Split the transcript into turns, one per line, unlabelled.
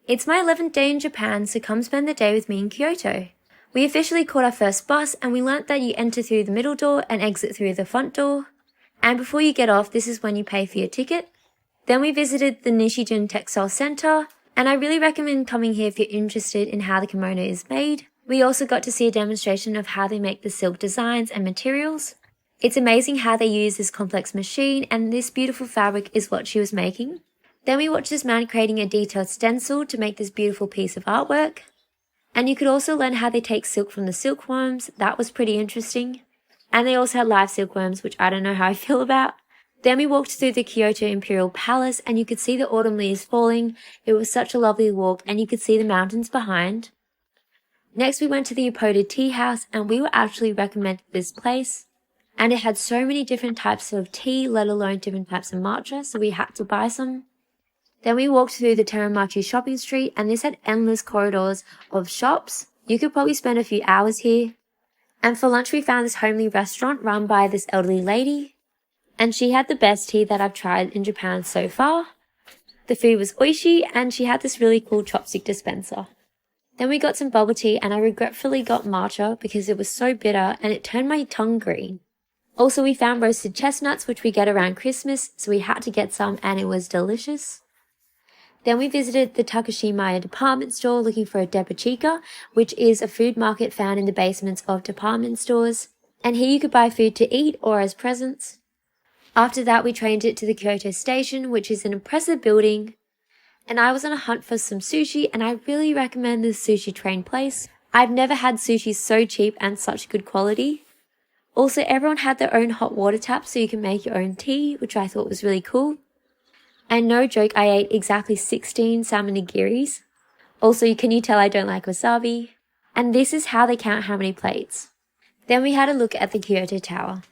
It's my 11th day in Japan, so come spend the day with me in Kyoto. We officially caught our first bus and we learnt that you enter through the middle door and exit through the front door. And before you get off, this is when you pay for your ticket. Then we visited the Nishijin Textile Center, and I really recommend coming here if you're interested in how the kimono is made. We also got to see a demonstration of how they make the silk designs and materials. It's amazing how they use this complex machine, and this beautiful fabric is what she was making. Then we watched this man creating a detailed stencil to make this beautiful piece of artwork. And you could also learn how they take silk from the silkworms. That was pretty interesting. And they also had live silkworms, which I don't know how I feel about. Then we walked through the Kyoto Imperial Palace and you could see the autumn leaves falling. It was such a lovely walk and you could see the mountains behind. Next we went to the Ippoda Tea House and we were actually recommended this place. And it had so many different types of tea, let alone different types of matcha, so we had to buy some. Then we walked through the teramachi shopping street and this had endless corridors of shops. You could probably spend a few hours here. And for lunch we found this homely restaurant run by this elderly lady. And she had the best tea that I've tried in Japan so far. The food was oishi and she had this really cool chopstick dispenser. Then we got some bubble tea and I regretfully got matcha because it was so bitter and it turned my tongue green. Also we found roasted chestnuts which we get around Christmas, so we had to get some and it was delicious. Then we visited the Takashimaya department store looking for a depachika, which is a food market found in the basements of department stores. And here you could buy food to eat or as presents. After that, we trained it to the Kyoto station, which is an impressive building. And I was on a hunt for some sushi, and I really recommend this sushi train place. I've never had sushi so cheap and such good quality. Also, everyone had their own hot water tap so you can make your own tea, which I thought was really cool. And no joke, I ate exactly 16 salmon nigiris. Also, can you tell I don't like wasabi? And this is how they count how many plates. Then we had a look at the Kyoto Tower.